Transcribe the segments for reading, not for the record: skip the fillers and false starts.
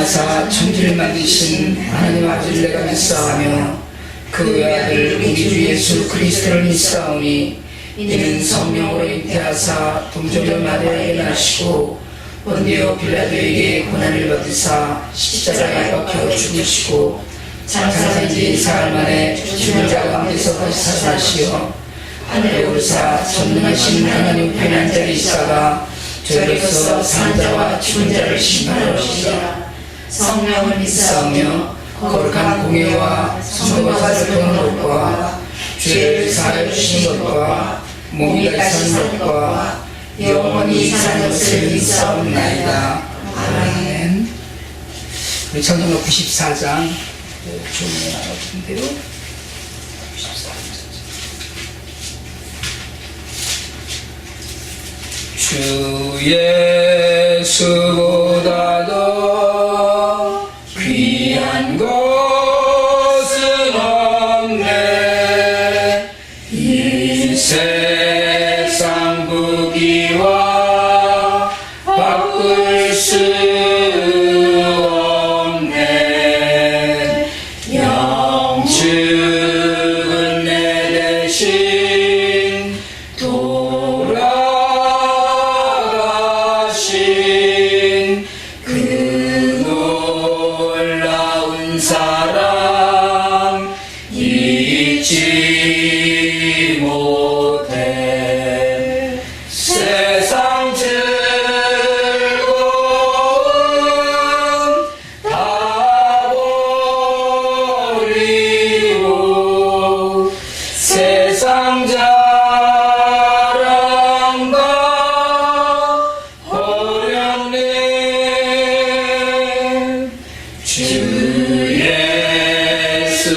인하사 천지를 만드신 하나님 아버지를 내가 믿사오며 그 외아들 우리 주 예수 그리스도를 믿사오니 이는 성령으로 잉태하사 동정녀 마리아에게 나시고 본디오 빌라도에게 고난을 받으사 십자가에 박혀 죽으시고 장사된 지 사흘 만에 죽은 자 가운데서 다시 살아나시어 하늘에 오르사 전능하신 하나님 편에 앉아 계시다가 저희로서 산 자와 죽은 자를 심판하시리라. 성령을 믿사오며 거룩한 공예와 성도가 살펴보는 것과 죄를 사하여 주신 것과 몸이 다시 사는 것과 영원히 사는 것을 믿사옵나이다. 아멘. 우리 성경록 94장 주문에 나눠준 대로 94장 주 예수보다도 귀한 것은 없네. 이 세상 부귀와 바꿀 수 없네. 영축은 내 대신 돌아가신 그 놀라운 사랑 잊지 못해. 세상 즐거움 다 버리고 세상 자랑 다 버렸네. 주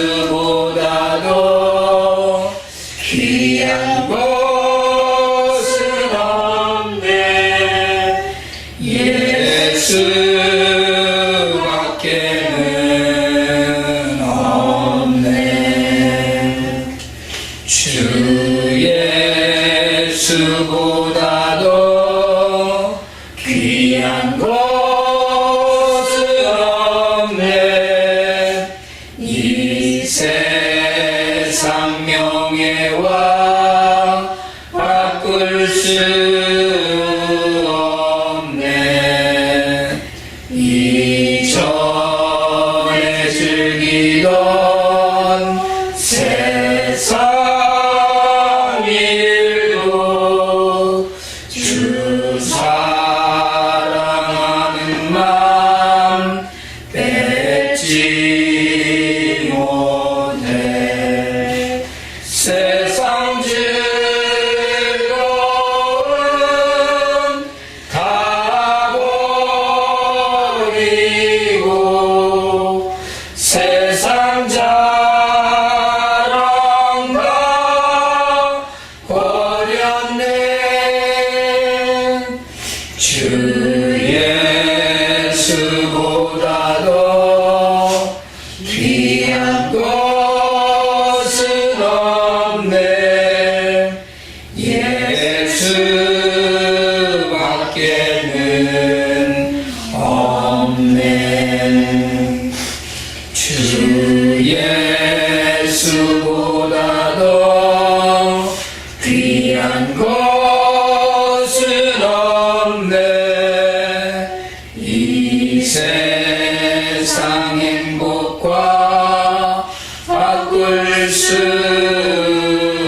예수보다도 귀한 것은 없네. 예수밖에는 없네. 주 예수보다도 귀한 것은 없네. 이 세상 명예와 바꿀 수 없네. 이전에 즐기던 세상 일도 주 사랑하는 맘 뺏지 못해. 세상 즐거움 다 버리고 세상 자랑 다 버렸네. 주 예수보다도 귀한 것은 없네. 예수밖에는 없네. 주 예수보다도 귀한 것은 없네. 이 세상 행복과 바꿀 수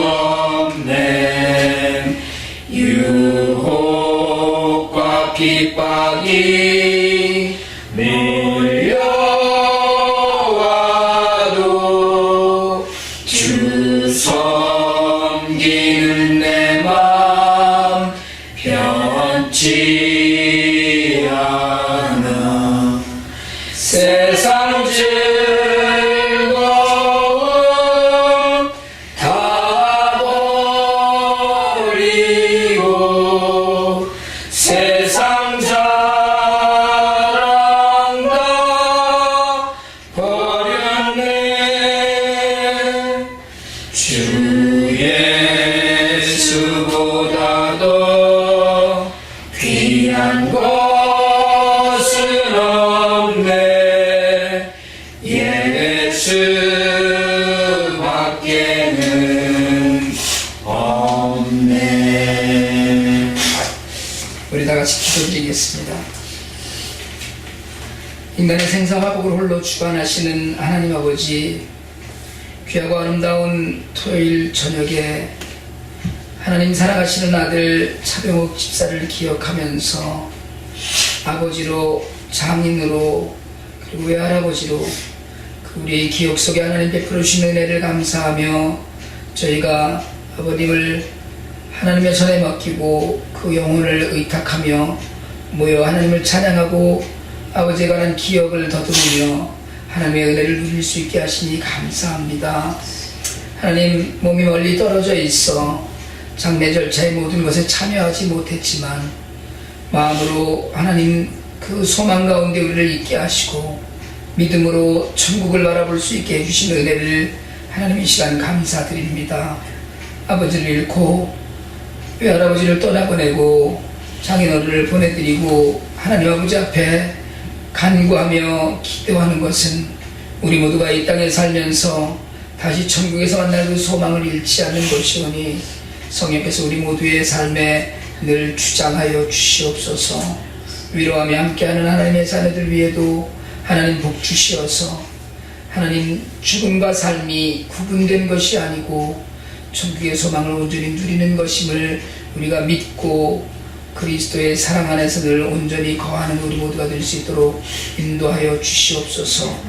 없네. 유혹과 핍박이 밀려와도 주 섬기는 내 맘 변치 않아. 세상 즐거움 다 버리고 세상 자랑 다 버렸네. 주 예수보다도 귀한 것은 없네. 인간의 생사화복을 홀로 주관하시는 하나님 아버지, 귀하고 아름다운 토요일 저녁에 하나님 사랑하시는 아들 차병욱 집사를 기억하면서 아버지로, 장인으로, 그리고 외할아버지로 그 우리의 기억 속에 하나님 베풀어 주신 은혜를 감사하며 저희가 아버님을 하나님의 손에 맡기고 그 영혼을 의탁하며 모여 하나님을 찬양하고 아버지에 관한 기억을 더듬으며 하나님의 은혜를 누릴 수 있게 하시니 감사합니다. 하나님, 몸이 멀리 떨어져 있어 장례 절차의 모든 것에 참여하지 못했지만 마음으로 하나님 그 소망 가운데 우리를 있게 하시고 믿음으로 천국을 바라볼 수 있게 해주신 은혜를 하나님 이 시간 감사드립니다. 아버지를 잃고 외할아버지를 떠나보내고 장인어른을 보내드리고 하나님 아버지 앞에 간구하며 기도하는 것은 우리 모두가 이 땅에 살면서 다시 천국에서 만날 그 소망을 잃지 않는 것이오니 성령께서 우리 모두의 삶에 늘 주장하여 주시옵소서. 위로하며 함께하는 하나님의 자녀들 위에도 하나님 복 주시어서 하나님 죽음과 삶이 구분된 것이 아니고 천국의 소망을 온전히 누리는 것임을 우리가 믿고 그리스도의 사랑 안에서 늘 온전히 거하는 우리 모두가 될 수 있도록 인도하여 주시옵소서.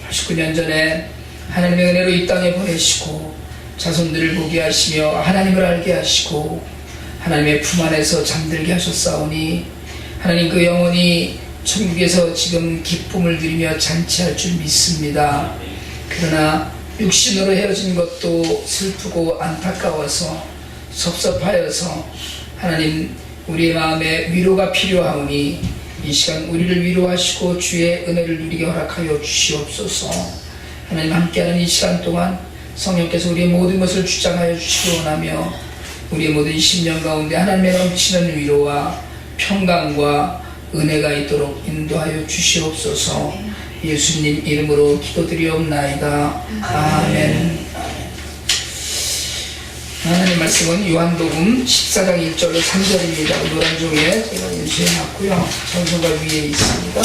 89년 전에 하나님의 은혜로 이 땅에 보내시고 자손들을 보게 하시며 하나님을 알게 하시고 하나님의 품 안에서 잠들게 하셨사오니 하나님 그 영혼이 천국에서 지금 기쁨을 누리며 잔치할 줄 믿습니다. 그러나 육신으로 헤어진 것도 슬프고 안타까워서 섭섭하여서 하나님 우리의 마음에 위로가 필요하오니 이 시간 우리를 위로하시고 주의 은혜를 누리게 허락하여 주시옵소서. 하나님 함께하는 이 시간 동안 성령께서 우리의 모든 것을 주장하여 주시기 원하며 우리의 모든 심령 가운데 하나님의 넘치는 위로와 평강과 은혜가 있도록 인도하여 주시옵소서. 예수님 이름으로 기도드리옵나이다. 아멘. 하나님 말씀은 요한복음 14장 1절로 3절입니다. 노란 종이에 제가 인쇄해놨고요. 전송가 위에 있습니다.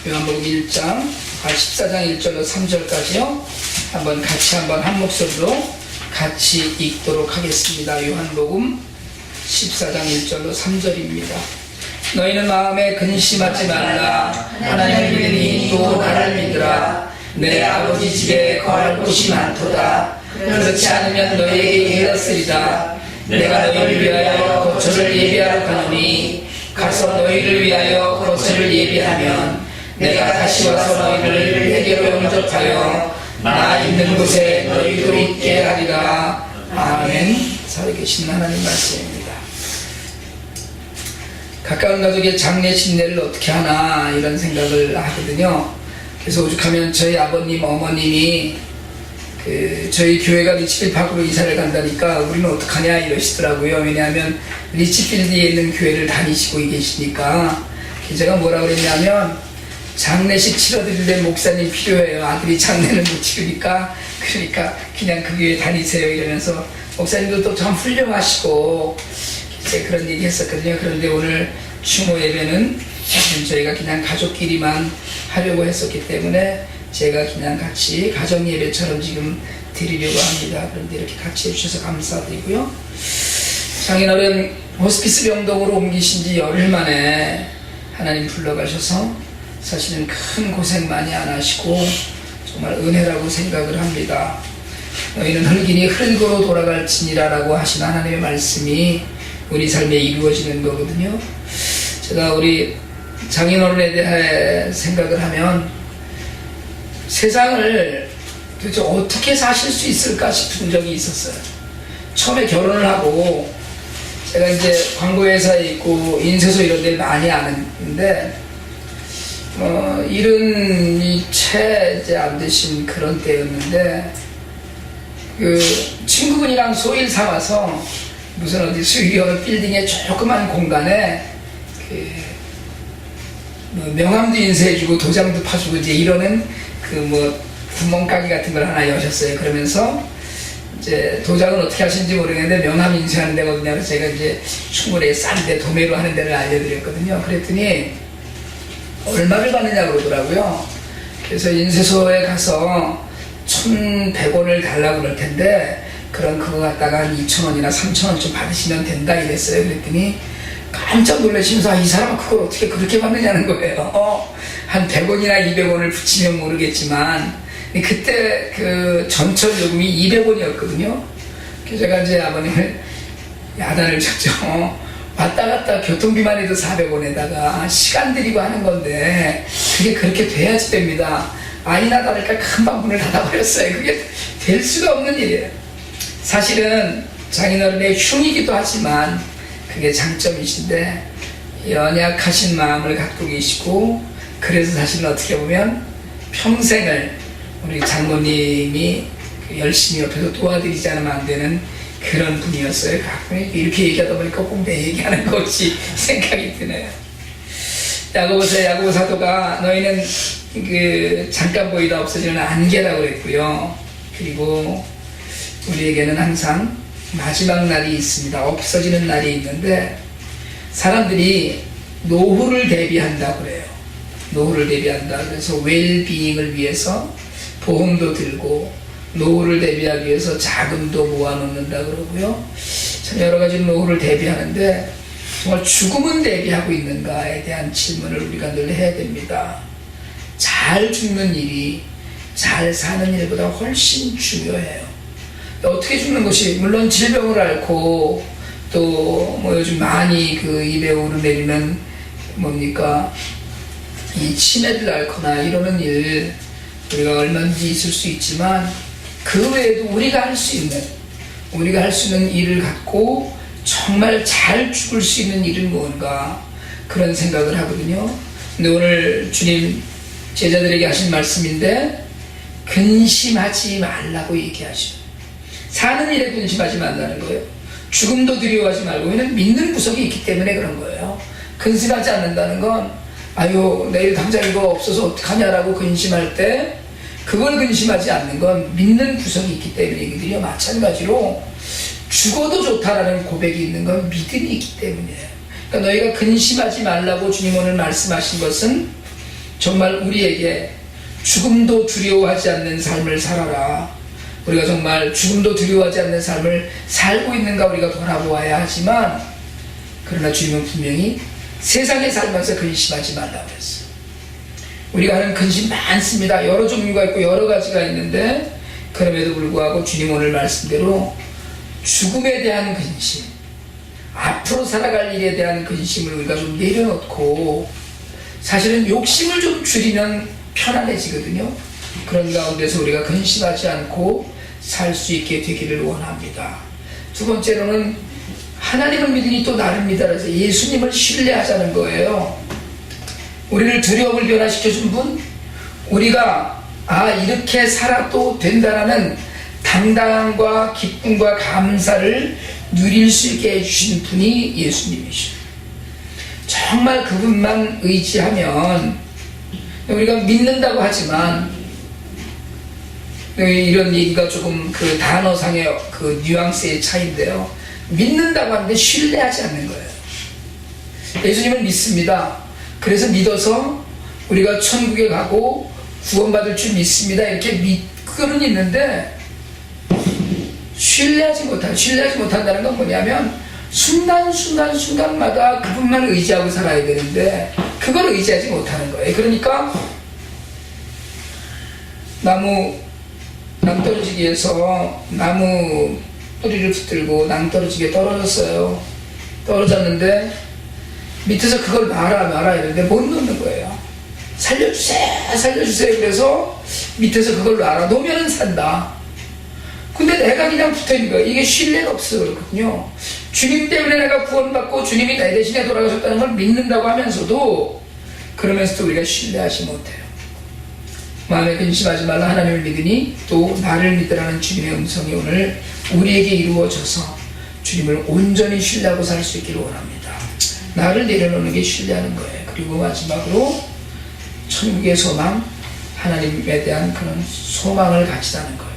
요한복음 14장 1절로 3절까지요. 한번 한 목소리로 같이 읽도록 하겠습니다. 요한복음 14장 1절로 3절입니다. 너희는 마음에 근심하지 말라. 하나님을 믿으니 또 나를 믿으라. 내 아버지 집에 거할 곳이 많도다. 그렇지 않으면 너희에게 이르렀으리다. 내가 너희를 위하여 거처를 예비하러 가노니 가서 너희를 위하여 거처를 예비하면 내가 다시 와서 너희를 내게로 영접하여 나 있는 곳에 너희도 있게 하리라. 아멘. 살아계신 하나님 말씀입니다. 가까운 가족의 장례 신례를 어떻게 하나 이런 생각을 하거든요. 그래서 오죽하면 저희 아버님 어머님이 저희 교회가 리치필드 밖으로 이사를 간다니까 우리는 어떡하냐 이러시더라고요. 왜냐하면 리치필드에 있는 교회를 다니시고 계시니까 제가 뭐라 그랬냐면 장례식 치러드릴 목사님 필요해요. 아들이 장례는 못 치르니까 그러니까 그냥 그 교회 다니세요 이러면서 목사님도 또 참 훌륭하시고 그런 얘기 했었거든요. 그런데 오늘 추모 예배는 저희가 그냥 가족끼리만 하려고 했었기 때문에 제가 그냥 같이 가정 예배처럼 지금 드리려고 합니다. 그런데 이렇게 같이 해주셔서 감사드리고요. 장인어른 호스피스 병동으로 옮기신 지 열흘 만에 하나님 불러가셔서 사실은 큰 고생 많이 안 하시고 정말 은혜라고 생각을 합니다. 너희는 흙이니 흙으로 돌아갈지니라 라고 하신 하나님의 말씀이 우리 삶에 이루어지는 거거든요. 제가 우리 장인어른에 대해 생각을 하면 세상을 도대체 어떻게 사실 수 있을까 싶은 적이 있었어요. 처음에 결혼을 하고 제가 이제 광고회사에 있고 인쇄소 이런 데를 많이 아는데 일은 채 이제 안 되신 그런 때였는데 그 친구분이랑 소일 삼아서 무슨 어디 수익원 빌딩의 조그만 공간에 명함도 인쇄해주고 도장도 파주고 이제 이러는 구멍가게 같은 걸 하나 여셨어요. 그러면서 이제 도장은 어떻게 하시는지 모르겠는데 명함 인쇄하는 데거든요. 그래서 제가 이제 충분히 싼데 도매로 하는 데를 알려드렸거든요. 그랬더니 얼마를 받느냐 그러더라고요. 그래서 인쇄소에 가서 1,100원을 달라고 그럴 텐데 그럼 그거 갖다가 한 2,000원이나 3,000원 좀 받으시면 된다 이랬어요. 그랬더니 깜짝 놀라시면서 이 사람은 그걸 어떻게 그렇게 받느냐는 거예요. 한 100원이나 200원을 붙이면 모르겠지만 그때 그 전철 요금이 200원이었거든요. 그래서 제가 이제 아버님을 야단을 쳤죠. 왔다 갔다 교통비만 해도 400원에다가 시간 들이고 하는 건데 그게 그렇게 돼야지 됩니다. 아니나 다를까 금방 문을 닫아버렸어요. 그게 될 수가 없는 일이에요. 사실은 장인어른의 흉이기도 하지만 그게 장점이신데 연약하신 마음을 갖고 계시고 그래서 사실은 어떻게 보면 평생을 우리 장모님이 열심히 옆에서 도와드리지 않으면 안 되는 그런 분이었어요. 가끔 이렇게 얘기하다 보니까 꼭 내 얘기하는 것이 생각이 드네요. 야고보 사도가 너희는 그 잠깐 보이다 없어지는 안개라고 그랬고요. 그리고 우리에게는 항상 마지막 날이 있습니다. 없어지는 날이 있는데 사람들이 노후를 대비한다고 그래요. 노후를 대비한다. 그래서 웰비잉을 위해서 보험도 들고 노후를 대비하기 위해서 자금도 모아놓는다 그러고요. 참 여러 가지 노후를 대비하는데 정말 죽음은 대비하고 있는가에 대한 질문을 우리가 늘 해야 됩니다. 잘 죽는 일이 잘 사는 일보다 훨씬 중요해요. 어떻게 죽는 것이 물론 질병을 앓고 또 뭐 요즘 많이 그 입에 오르내리는 뭡니까 이 치매를 앓거나 이러는 일 우리가 얼마든지 있을 수 있지만 그 외에도 우리가 할 수 있는 일을 갖고 정말 잘 죽을 수 있는 일은 뭔가 그런 생각을 하거든요. 근데 오늘 주님 제자들에게 하신 말씀인데 근심하지 말라고 얘기하시죠. 사는 일에 근심하지 말라는 거예요. 죽음도 두려워하지 말고 왜냐면 믿는 구석이 있기 때문에 그런 거예요. 근심하지 않는다는 건 아유 내일 당장 이거 없어서 어떡하냐라고 근심할 때 그걸 근심하지 않는 건 믿는 구석이 있기 때문이거든요. 마찬가지로 죽어도 좋다라는 고백이 있는 건 믿음이 있기 때문이에요. 그러니까 너희가 근심하지 말라고 주님 오늘 말씀하신 것은 정말 우리에게 죽음도 두려워하지 않는 삶을 살아라. 우리가 정말 죽음도 두려워하지 않는 삶을 살고 있는가 우리가 돌아보아야 하지만 그러나 주님은 분명히 세상에 살면서 근심하지 말라고 했어요. 우리가 하는 근심 많습니다. 여러 종류가 있고 여러 가지가 있는데 그럼에도 불구하고 주님 오늘 말씀대로 죽음에 대한 근심, 앞으로 살아갈 일에 대한 근심을 우리가 좀 내려놓고 사실은 욕심을 좀 줄이면 편안해지거든요. 그런 가운데서 우리가 근심하지 않고 살 수 있게 되기를 원합니다. 두 번째로는 하나님을 믿으니 또 나를 믿어라 해서 예수님을 신뢰하자는 거예요. 우리를 두려움을 변화시켜준 분, 우리가 이렇게 살아도 된다라는 당당함과 기쁨과 감사를 누릴 수 있게 해주신 분이 예수님이시죠. 정말 그분만 의지하면 우리가 믿는다고 하지만 이런 얘기가 조금 그 단어상의 그 뉘앙스의 차이인데요. 믿는다고 하는데 신뢰하지 않는 거예요. 예수님을 믿습니다. 그래서 믿어서 우리가 천국에 가고 구원받을 줄 믿습니다. 이렇게 믿고는 있는데 신뢰하지 못한다는 건 뭐냐면 순간마다 그분만 의지하고 살아야 되는데 그걸 의지하지 못하는 거예요. 그러니까 낭떠러지기에서 나무 뿌리를 붙들고 낭떠러지기에 떨어졌어요. 떨어졌는데 밑에서 그걸 놔라 이러는데 못 놓는 거예요. 살려주세요 그래서 밑에서 그걸 놔라 놓으면 산다. 근데 내가 그냥 붙어있는 거예요. 이게 신뢰가 없어 그렇거든요. 주님 때문에 내가 구원받고 주님이 내 대신에 돌아가셨다는 걸 믿는다고 하면서도 그러면서도 우리가 신뢰하지 못해요. 마음에 근심하지 말라 하나님을 믿으니 또 나를 믿으라는 주님의 음성이 오늘 우리에게 이루어져서 주님을 온전히 신뢰하고 살 수 있기를 원합니다. 나를 내려놓는 게 신뢰하는 거예요. 그리고 마지막으로 천국의 소망, 하나님에 대한 그런 소망을 가지다는 거예요.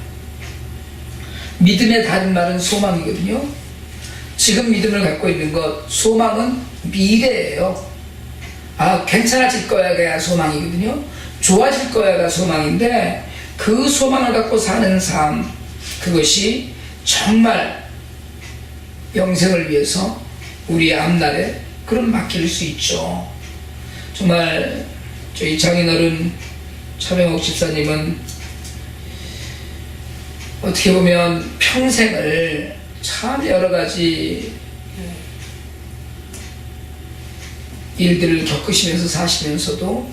믿음의 다른 말은 소망이거든요. 지금 믿음을 갖고 있는 것, 소망은 미래예요. 괜찮아질 거야가 소망이거든요. 좋아질 거야가 소망인데 그 소망을 갖고 사는 삶, 그것이 정말 영생을 위해서 우리의 앞날에 그런 맡길 수 있죠. 정말 저희 장인어른 차병옥 집사님은 어떻게 보면 평생을 참 여러 가지 일들을 겪으시면서 사시면서도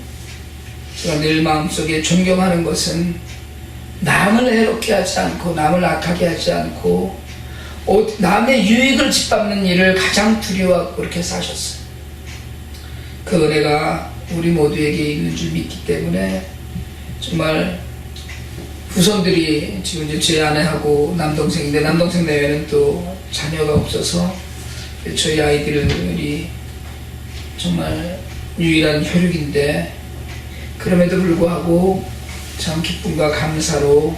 제가 늘 마음속에 존경하는 것은 남을 해롭게 하지 않고 남을 악하게 하지 않고 남의 유익을 짓밟는 일을 가장 두려워하고 그렇게 사셨어요. 그 은혜가 우리 모두에게 있는 줄 믿기 때문에 정말 후손들이 지금 이제 제 아내하고 남동생인데 남동생 내외는 또 자녀가 없어서 저희 아이들이 정말 유일한 혈육인데 그럼에도 불구하고 참 기쁨과 감사로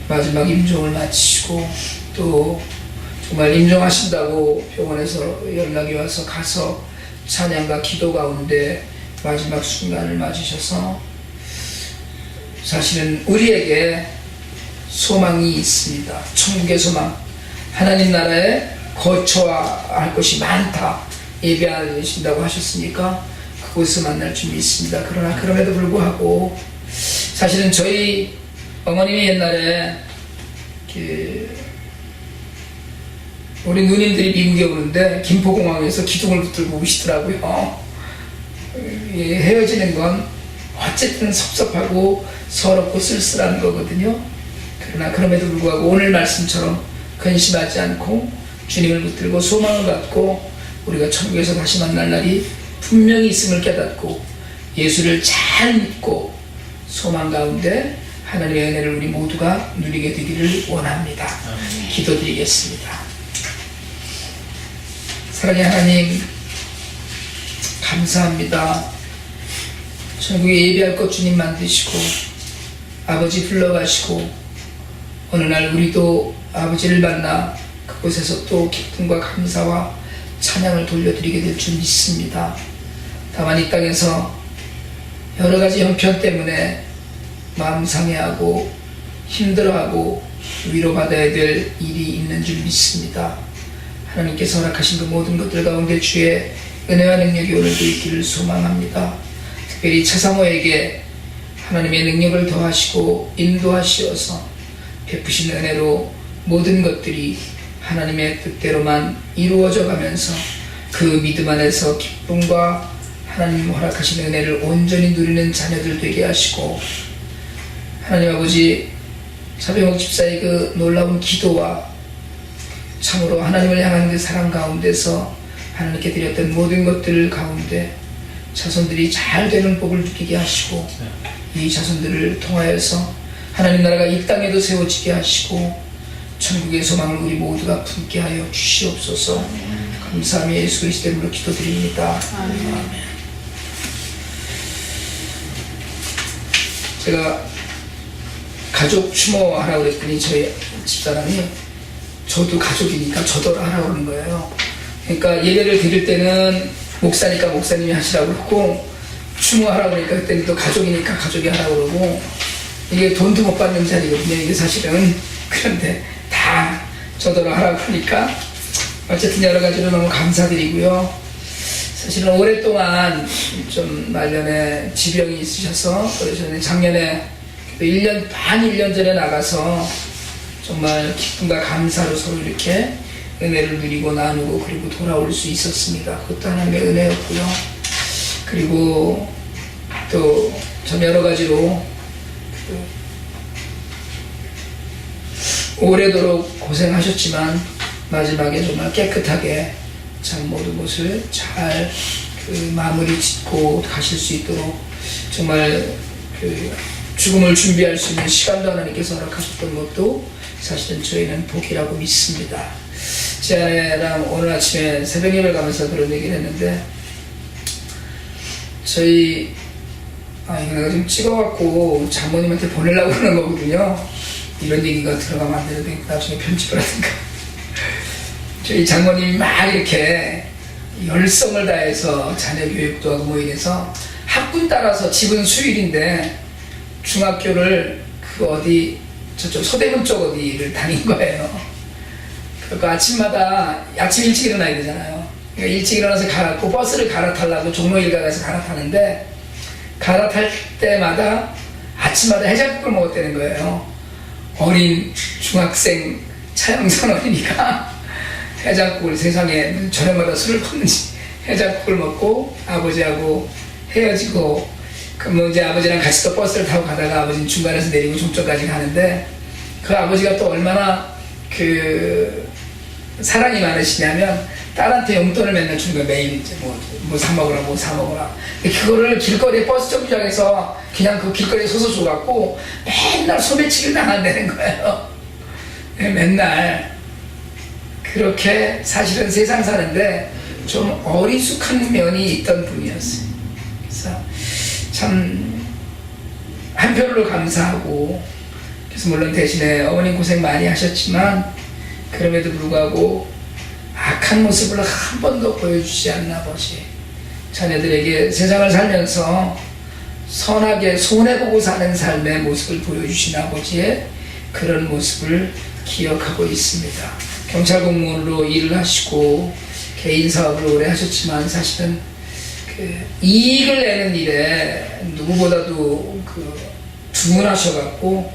마지막 임종을 마치시고 또 정말 임종하신다고 병원에서 연락이 와서 가서 찬양과 기도 가운데 마지막 순간을 맞으셔서 사실은 우리에게 소망이 있습니다. 천국의 소망, 하나님 나라에 거처할 곳이 많다 예배하신다고 하셨으니까 그곳에서 만날 줄 믿습니다. 그러나 그럼에도 불구하고 사실은 저희 어머님이 옛날에 우리 누님들이 미국에 오는데 김포공항에서 기둥을 붙들고 오시더라고요. 헤어지는 건 어쨌든 섭섭하고 서럽고 쓸쓸한 거거든요. 그러나 그럼에도 불구하고 오늘 말씀처럼 근심하지 않고 주님을 붙들고 소망을 갖고 우리가 천국에서 다시 만날 날이 분명히 있음을 깨닫고 예수를 잘 믿고 소망 가운데 하나님의 은혜를 우리 모두가 누리게 되기를 원합니다. 기도드리겠습니다. 사랑의 하나님, 감사합니다. 천국에 예배할 것 주님 만드시고 아버지 불러가시고 어느 날 우리도 아버지를 만나 그곳에서 또 기쁨과 감사와 찬양을 돌려드리게 될 줄 믿습니다. 다만 이 땅에서 여러 가지 형편 때문에 마음 상해하고 힘들어하고 위로받아야 될 일이 있는 줄 믿습니다. 하나님께서 허락하신 그 모든 것들 가운데 주의 은혜와 능력이 오늘도 있기를 소망합니다. 특별히 차상호에게 하나님의 능력을 더하시고 인도하시어서 베푸신 은혜로 모든 것들이 하나님의 뜻대로만 이루어져 가면서 그 믿음 안에서 기쁨과 하나님 허락하신 은혜를 온전히 누리는 자녀들 되게 하시고 하나님 아버지 차병옥 집사의 그 놀라운 기도와 참으로 하나님을 향한 그 사랑 가운데서 하나님께 드렸던 모든 것들 가운데 자손들이 잘 되는 복을 누리게 하시고 이 자손들을 통하여서 하나님 나라가 이 땅에도 세워지게 하시고 천국의 소망을 우리 모두가 품게 하여 주시옵소서. 감사하며 예수 그리스도 이름으로 기도드립니다. 아멘. 제가 가족 추모하라고 그랬더니 저희 집사람이 저도 가족이니까 저더러 하라고 그러는 거예요. 그러니까 예배를 드릴 때는 목사니까 목사님이 하시라고 그러고 추모하라고 그러니까 그때는 또 가족이니까 가족이 하라고 그러고 이게 돈도 못 받는 자리거든요. 이게 사실은. 그런데 다 저더러 하라고 그러니까 어쨌든 여러 가지로 너무 감사드리고요. 사실은 오랫동안 좀 말년에 지병이 있으셔서 그래서 작년에 1년 전에 나가서 정말 기쁨과 감사로 서로 이렇게 은혜를 누리고 나누고 그리고 돌아올 수 있었습니다. 그것도 하나님의 은혜였고요. 그리고 또 참 여러 가지로 오래도록 고생하셨지만 마지막에 정말 깨끗하게 참 모든 것을 잘 마무리 짓고 가실 수 있도록 정말 죽음을 준비할 수 있는 시간도 하나님께서 허락하셨던 것도 사실은 저희는 복이라고 믿습니다. 제 아내랑 오늘 아침에 새벽 예배를 가면서 그런 얘기를 했는데 저희 이거 내가 지금 찍어갖고 장모님한테 보내려고 그러는 거거든요. 이런 얘기가 들어가면 안 되는데 나중에 편집을 하든가. 저희 장모님이 막 이렇게 열성을 다해서 자녀 교육도 하고 뭐 이래서 학군 따라서 집은 수일인데 중학교를 그 어디 저쪽 서대문 쪽 어디를 다닌 거예요. 그러니까 아침마다 아침 일찍 일어나야 되잖아요. 그러니까 일찍 일어나서 그 버스를 갈아타려고 종로일 가서 갈아타는데 갈아탈 때마다 아침마다 해장국을 먹었다는 거예요. 어린 중학생 차영선 어린이가 해장국을 세상에 저녁마다 술을 먹는지 해장국을 먹고 아버지하고 헤어지고 그럼 이제 아버지랑 같이 또 버스를 타고 가다가 아버지는 중간에서 내리고 종점까지 가는데 그 아버지가 또 얼마나 그 사랑이 많으시냐면 딸한테 용돈을 맨날 주는 거예요. 매일 이제 뭐 사 먹으라 뭐 사 먹으라. 그거를 길거리에 버스 정류장에서 그냥 그 길거리에 서서 줘갖고 맨날 소매치기를 당한다는 거예요. 맨날 그렇게 사실은 세상 사는데 좀 어리숙한 면이 있던 분이었어요. 그래서 참 한편으로 감사하고 그래서 물론 대신에 어머님 고생 많이 하셨지만 그럼에도 불구하고 악한 모습을 한 번도 보여주지 않는 아버지, 자녀들에게 세상을 살면서 선하게 손해보고 사는 삶의 모습을 보여주신 아버지의 그런 모습을 기억하고 있습니다. 경찰 공무원으로 일을 하시고 개인 사업을 오래 하셨지만 사실은 그 이익을 내는 일에 누구보다도 주문하셔갖고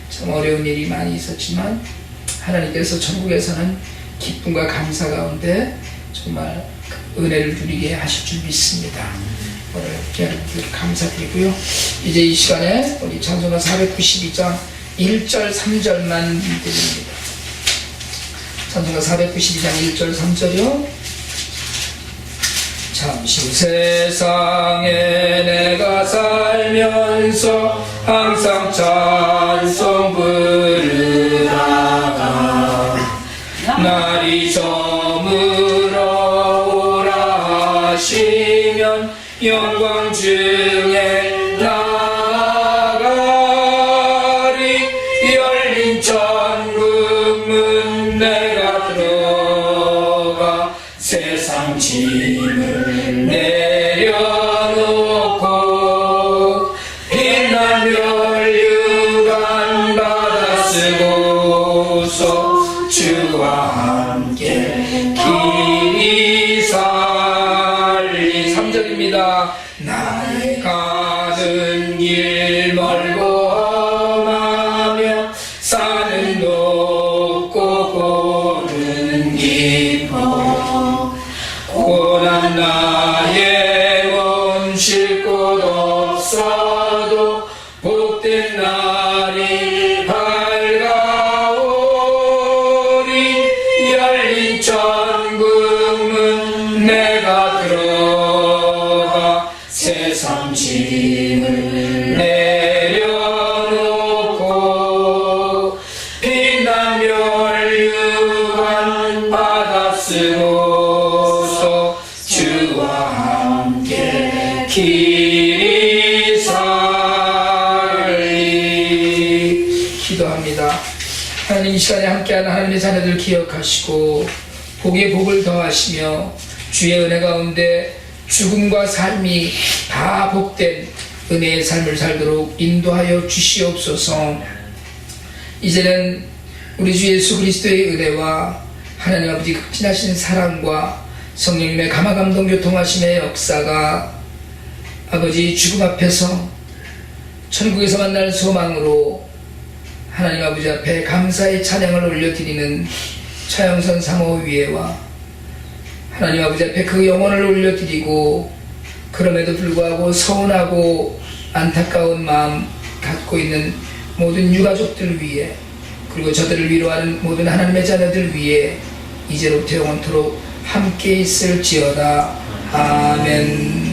참 어려운 일이 많이 있었지만 하나님께서 천국에서는 기쁨과 감사 가운데 정말 은혜를 누리게 하실 줄 믿습니다. 오늘 여러분들 감사드리고요. 이제 이 시간에 우리 찬송가 492장 1절 3절만 드립니다. 찬송가 492장 1절 3절이요. 잠시 세상에 내가 살면서 항상 찬송 부르다가 날이 저물어 오라 하시면 영광 중에 나가리. 열린 천국 문 내가 들어가 세상 짐을 내려놓고 빛난 멸류관 받아 쓰고서 주와 함께 길이 살리. 3절입니다. 나의 가는 길 멀고 험하며 산은 높고 고는 깊어 고난 나의 몸 쉴 곳 없어도 복된 날이 밝아오리. 열린 천국 문 내가 들어가 세상 짐을 내려놓고 빛난 멸류관 받아 쓰고서 주와 함께 길이 살리. 기도합니다. 하나님, 이 시간에 함께하는 하나님의 자녀들 기억하시고 복에 복을 더하시며 주의 은혜 가운데 죽음과 삶이 다 복된 은혜의 삶을 살도록 인도하여 주시옵소서. 이제는 우리 주 예수 그리스도의 은혜와 하나님 아버지 극진하신 사랑과 성령님의 감화감동 교통하심의 역사가 아버지 죽음 앞에서 천국에서 만날 소망으로 하나님 아버지 앞에 감사의 찬양을 올려드리는 차영선 사모 위에와 하나님 아버지 앞에 그 영혼을 올려드리고 그럼에도 불구하고 서운하고 안타까운 마음 갖고 있는 모든 유가족들 위에 그리고 저들을 위로하는 모든 하나님의 자녀들 위에 이제로부터 영원토록 함께 있을지어다. 아멘.